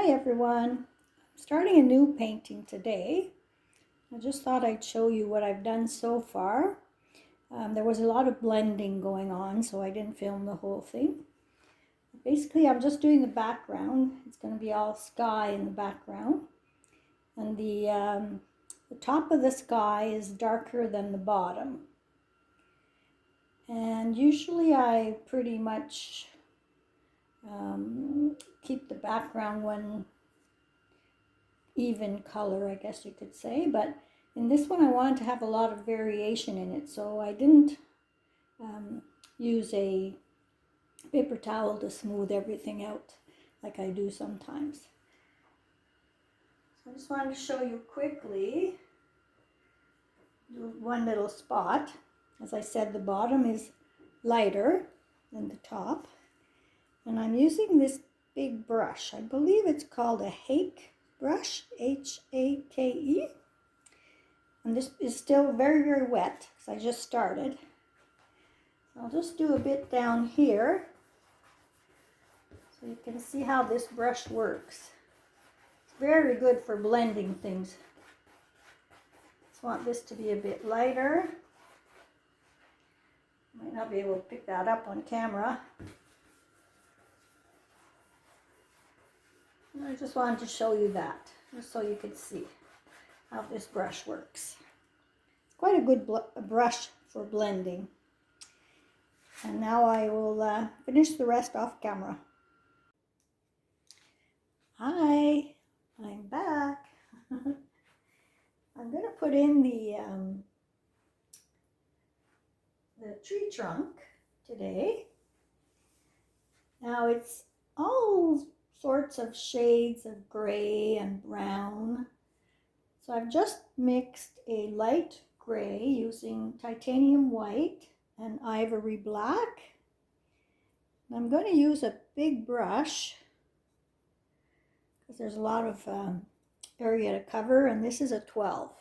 Hi everyone, I'm starting a new painting today. I just thought I'd show you what I've done so far. There was a lot of blending going on, so I didn't film the whole thing. Basically, I'm just doing the background. It's going to be all sky in the background. And the top of the sky is darker than the bottom. And usually I pretty much keep the background one even color, I guess you could say, but in this one I wanted to have a lot of variation in it, so I didn't use a paper towel to smooth everything out like I do sometimes. So I just wanted to show you quickly one little spot. As I said, the bottom is lighter than the top, and I'm using this big brush. I believe it's called a Hake brush, H-A-K-E, and this is still very, very wet because I just started. I'll just do a bit down here so you can see how this brush works. It's very good for blending things. Just want this to be a bit lighter. Might not be able to pick that up on camera. I just wanted to show you that, just so you could see how this brush works. It's quite a good brush for blending. And now I will finish the rest off camera. Hi, I'm back. I'm going to put in the tree trunk today. Now it's all sorts of shades of gray and brown. So I've just mixed a light gray using titanium white and ivory black. And I'm going to use a big brush because there's a lot of area to cover, and this is a 12.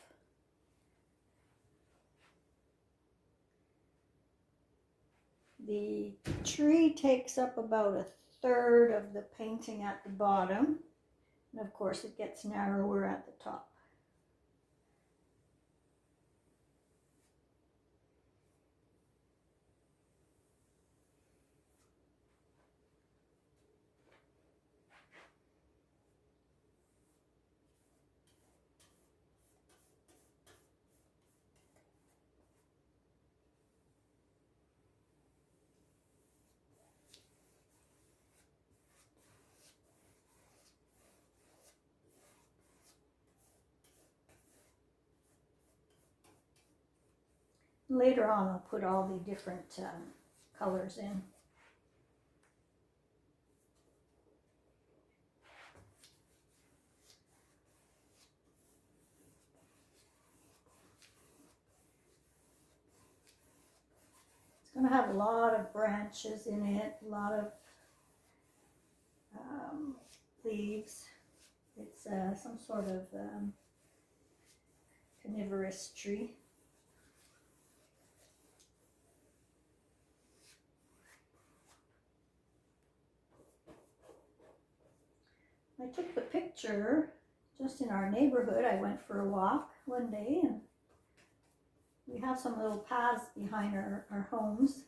The tree takes up about a third of the painting at the bottom, and of course it gets narrower at the top. Later on I'll put all the different colors in. It's going to have a lot of branches in it, a lot of leaves. It's some sort of coniferous tree. I took the picture just in our neighborhood. I went for a walk one day, and we have some little paths behind our homes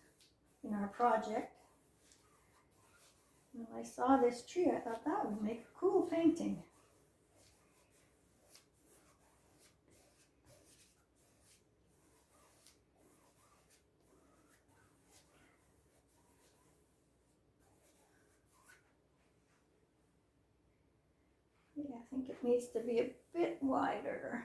in our project. And I saw this tree, I thought that would make a cool painting. Yeah, I think it needs to be a bit wider.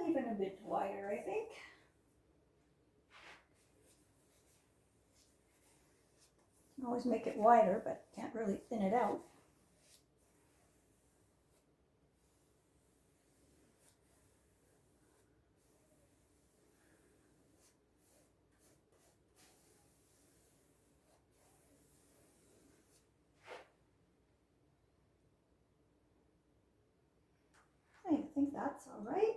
Even a bit wider, I think. always make it wider, but can't really thin it out. I think that's all right.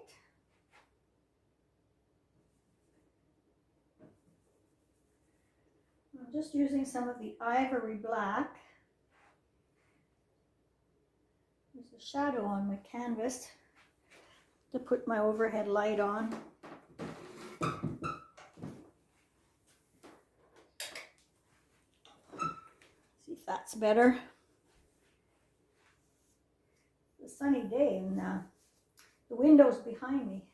I'm just using some of the ivory black. There's a shadow on my canvas to put my overhead light on. See if that's better. It's a sunny day and the window's behind me.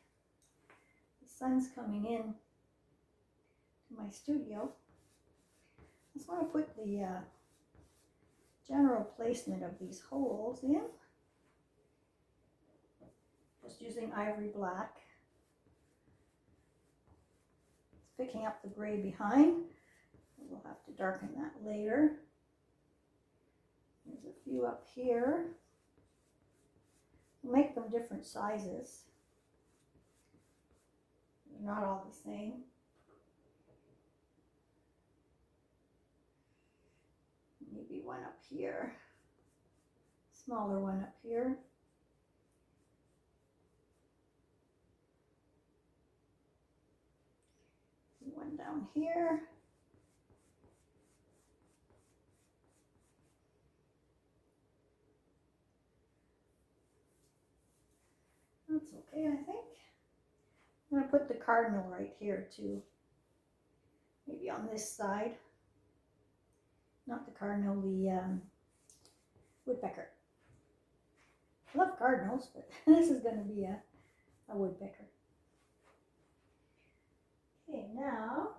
The sun's coming in to my studio. I just want to put the general placement of these holes in. Just using ivory black. It's picking up the gray behind. We'll have to darken that later. There's a few up here. We'll make them different sizes. They're not all the same. Maybe one up here. Smaller one up here. One down here. That's okay, I think. I'm going to put the cardinal right here too. Maybe on this side. Not the cardinal, the woodpecker. I love cardinals, but this is going to be a woodpecker. Okay, now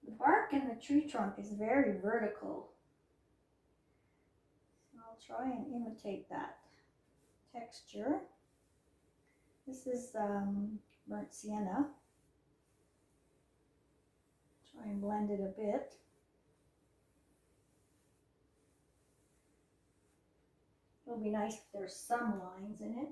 the bark in the tree trunk is very vertical. So I'll try and imitate that texture. This is burnt sienna. Try and blend it a bit. It'll be nice if there's some lines in it.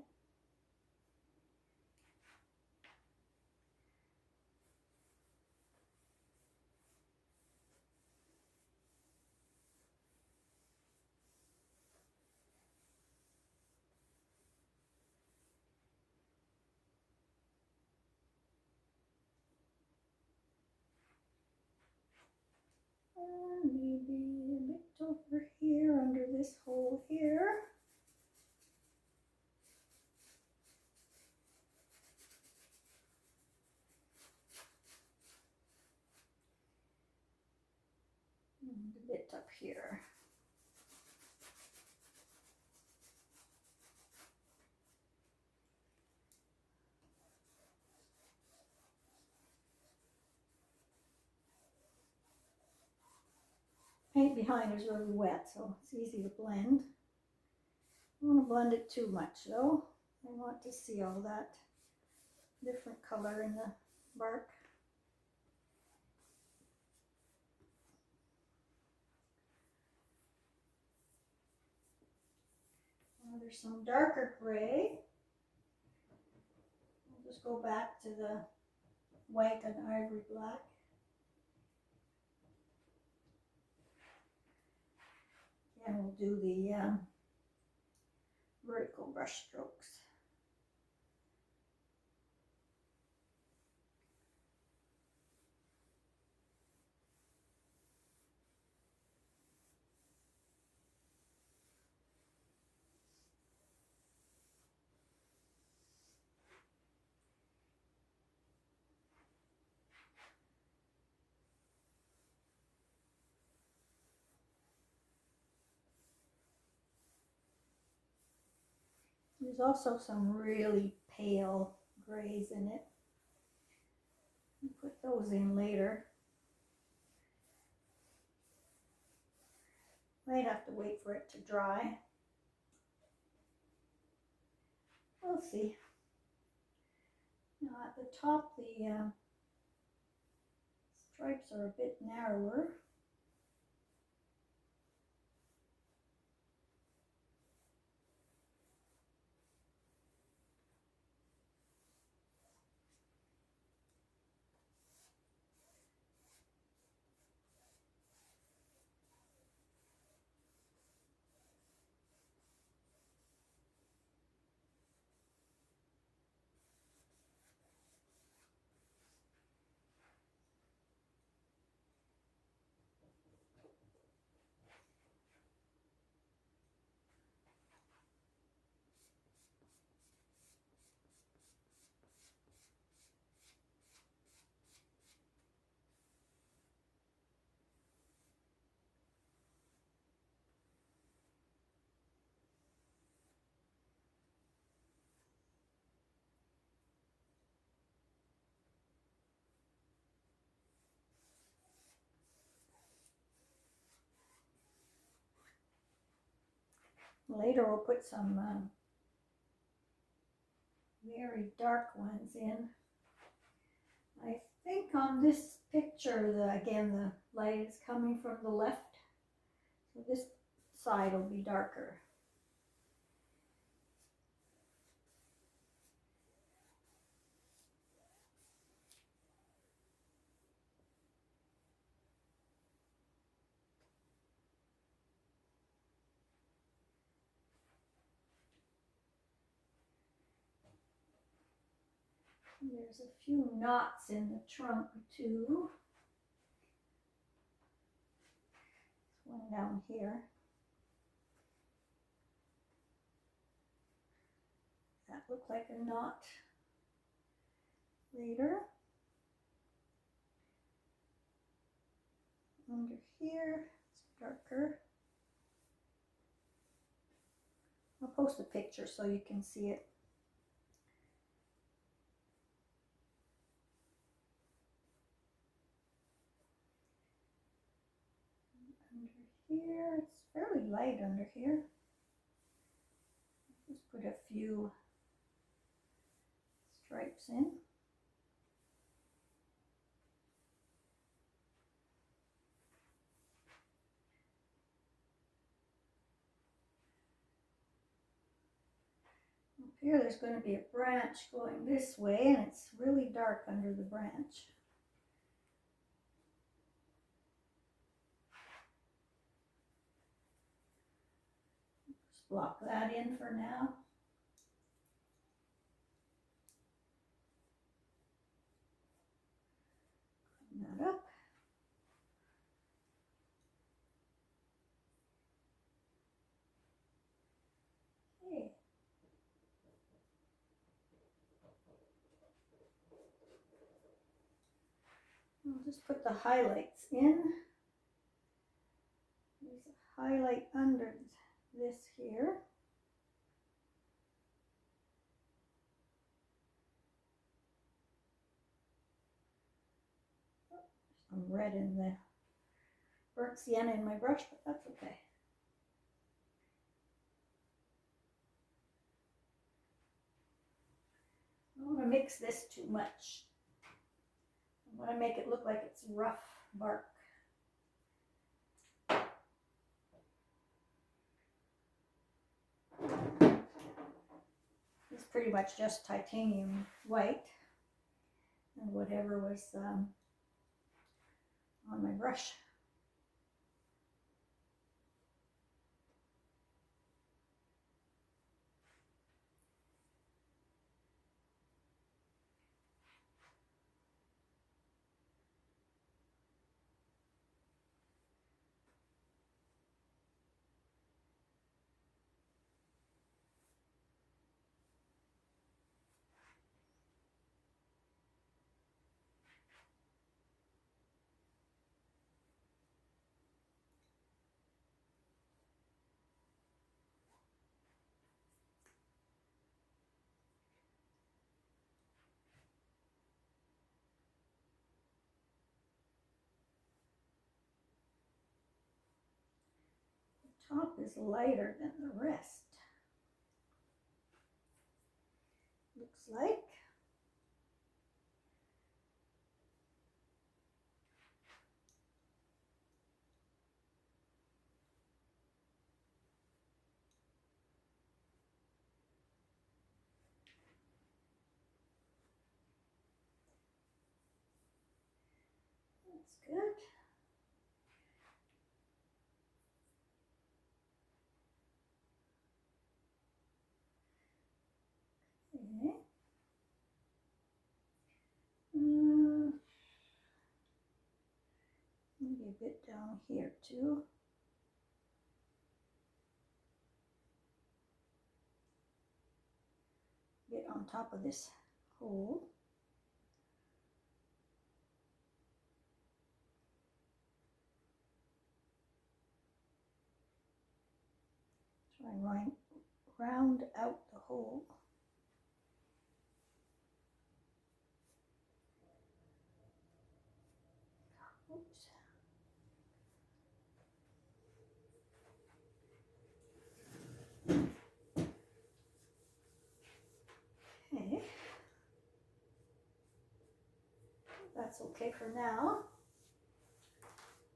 And maybe a bit over here under this hole here. And a bit up here. Paint behind is really wet, so it's easy to blend. I don't want to blend it too much though. I want to see all that different color in the bark. Now there's some darker gray. I'll just go back to the white and ivory black. And we'll do the vertical brush strokes. There's also some really pale grays in it. I'll put those in later. Might have to wait for it to dry. We'll see. Now at the top, the stripes are a bit narrower. Later we'll put some very dark ones in. I think on this picture, again, the light is coming from the left, so this side will be darker. There's a few knots in the trunk too. There's one down here. That looked like a knot later. Under here, it's darker. I'll post a picture so you can see it. Under here, it's fairly light under here. Just put a few stripes in. Up here there's going to be a branch going this way, and it's really dark under the branch. Just block that in for now. Clean that up. Okay. I'll just put the highlights in. There's a highlight under this here. Some red in the burnt sienna in my brush, but that's okay. I don't want to mix this too much. I want to make it look like it's rough bark. It's pretty much just titanium white and whatever was on my brush. The top is lighter than the rest. Looks like. good. Okay. Maybe a bit down here too. Get on top of this hole. Try and round out the hole. Oops. Okay. That's okay for now.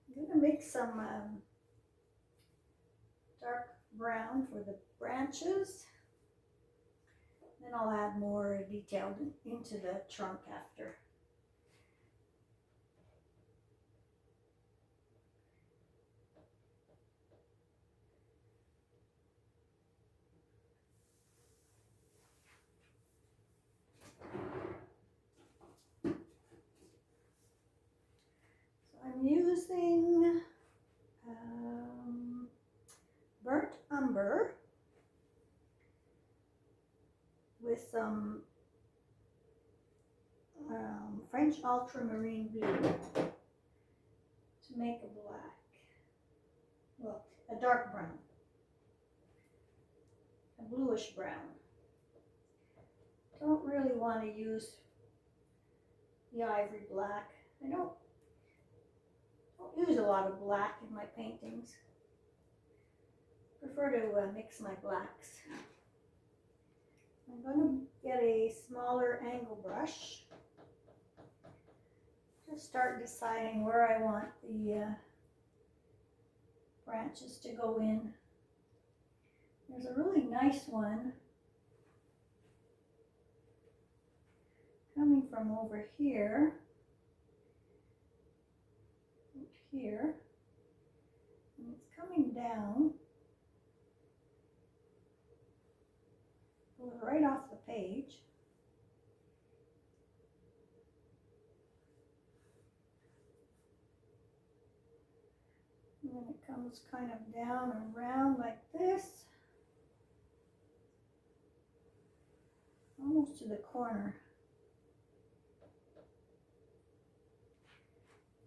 I'm going to make some dark brown for the branches. Then I'll add more detail into the trunk after. So I'm using burnt umber with some French Ultramarine Blue to make a black, well, a dark brown, a bluish brown. Don't really want to use the ivory black. I don't use a lot of black in my paintings. Prefer to mix my blacks. I'm going to get a smaller angle brush. Just start deciding where I want the branches to go in. There's a really nice one coming from over here, here, and it's coming down, goes right off the page. And then it comes kind of down and around like this, almost to the corner.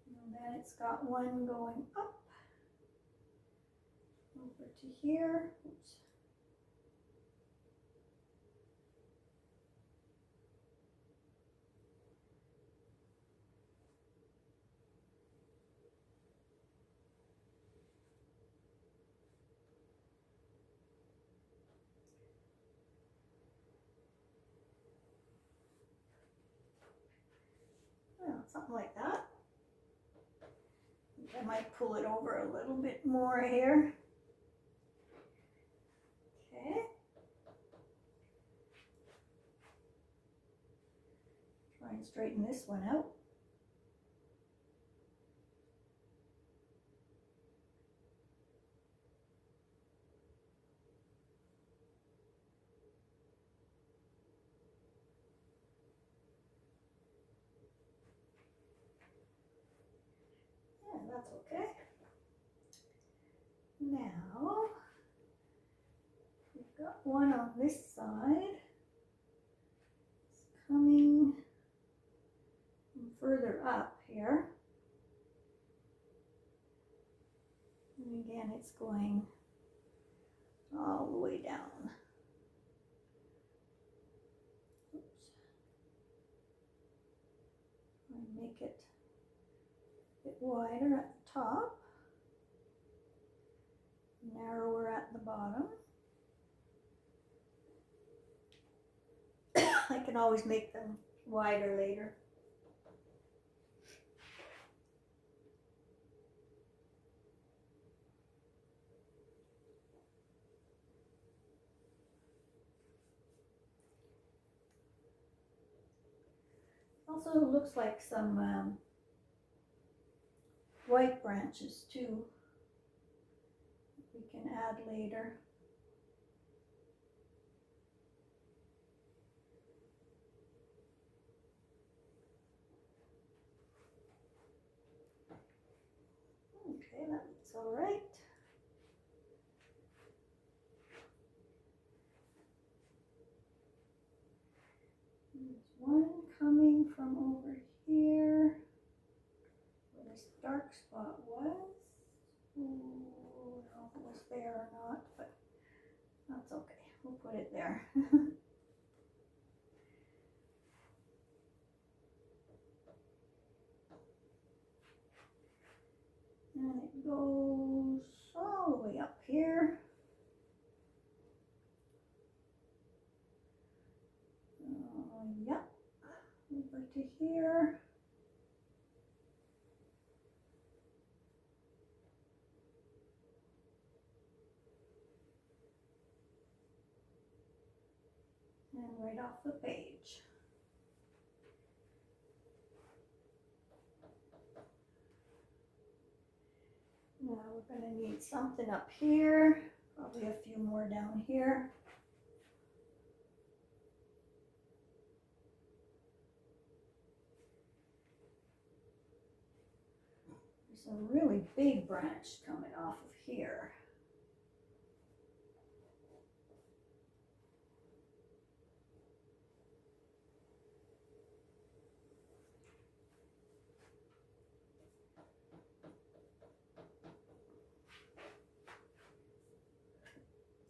And then it's got one going up over to here. Oops. Something like that. I might pull it over a little bit more here. Okay. Try and straighten this one out. That's okay. Now, we've got one on this side. It's coming further up here. And again, it's going all the way down. Oops. I make it a bit wider at the top, narrower at the bottom. I can always make them wider later. Also looks like some white branches too. We can add later. Okay, that looks all right. There's one coming from over here where this dark spot was. Ooh, I don't know if it was there or not, but that's okay. We'll put it there. And it goes all the way up here. Yep, over to here. And right off the page. Now we're going to need something up here, probably a few more down here. There's a really big branch coming off of here.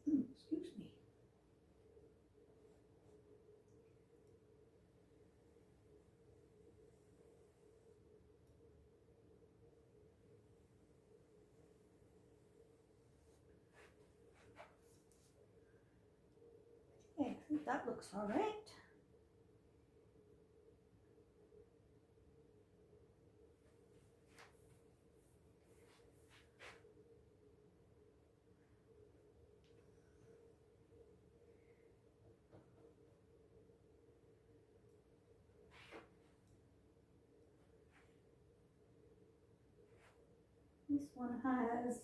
Excuse me. Okay, I think that looks all right. This one has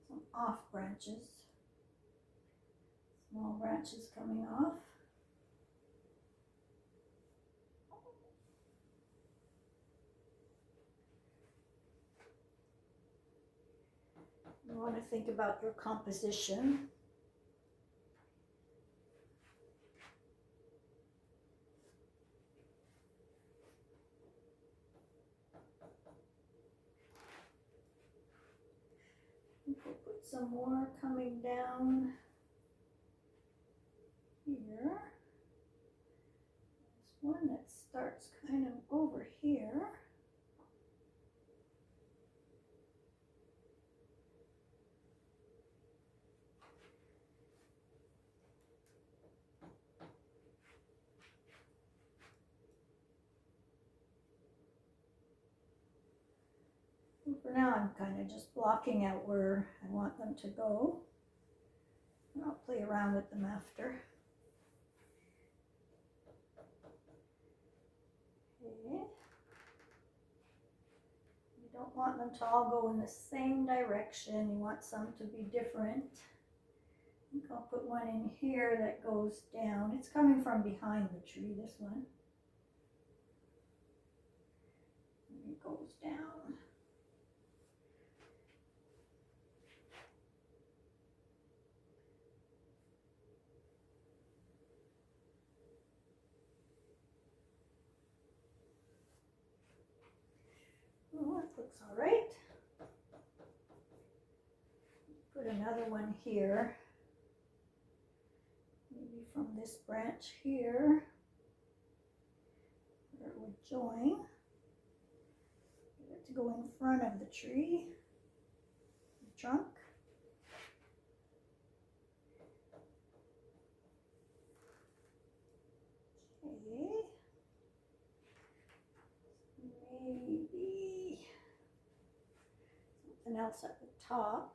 some off branches, small branches coming off. You want to think about your composition. We'll put some more coming down here. There's one that starts kind of over here. For now, I'm kind of just blocking out where I want them to go. And I'll play around with them after. Okay. You don't want them to all go in the same direction. You want some to be different. I think I'll put one in here that goes down. It's coming from behind the tree, this one. And it goes down. Well, that looks all right. Put another one here. Maybe from this branch here, where it would join. Get it to go in front of the tree, the trunk. Okay. Maybe something else at the top.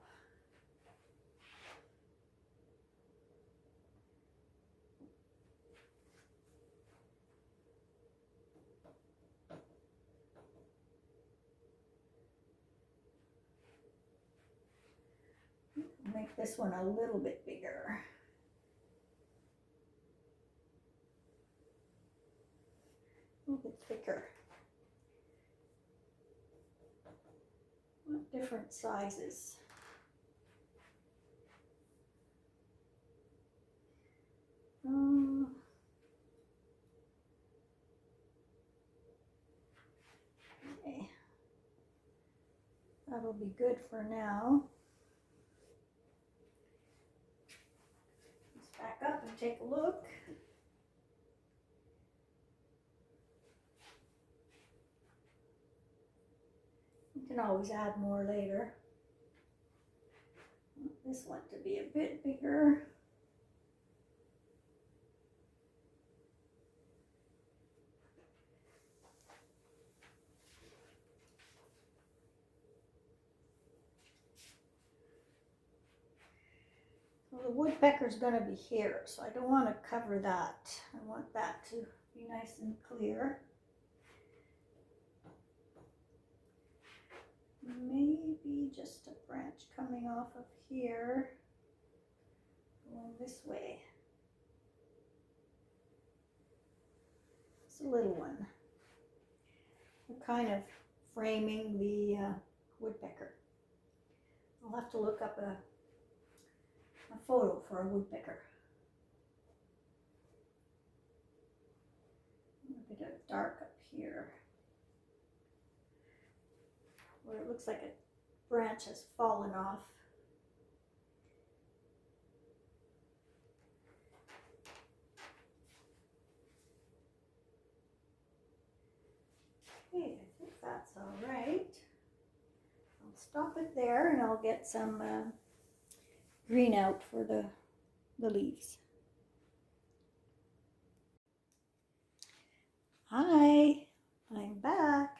make this one a little bit bigger. A little bit thicker. Different sizes. Okay. That'll be good for now. Let's back up and take a look. You can always add more later. I want this one to be a bit bigger. Well, the woodpecker's going to be here, so I don't want to cover that. I want that to be nice and clear. Maybe just a branch coming off of here, going this way. It's a little one. We're kind of framing the woodpecker. I'll have to look up a photo for a woodpecker. A bit of dark up here, where it looks like a branch has fallen off. Okay, I think that's all right. I'll stop it there and I'll get some green out for the leaves. Hi, I'm back.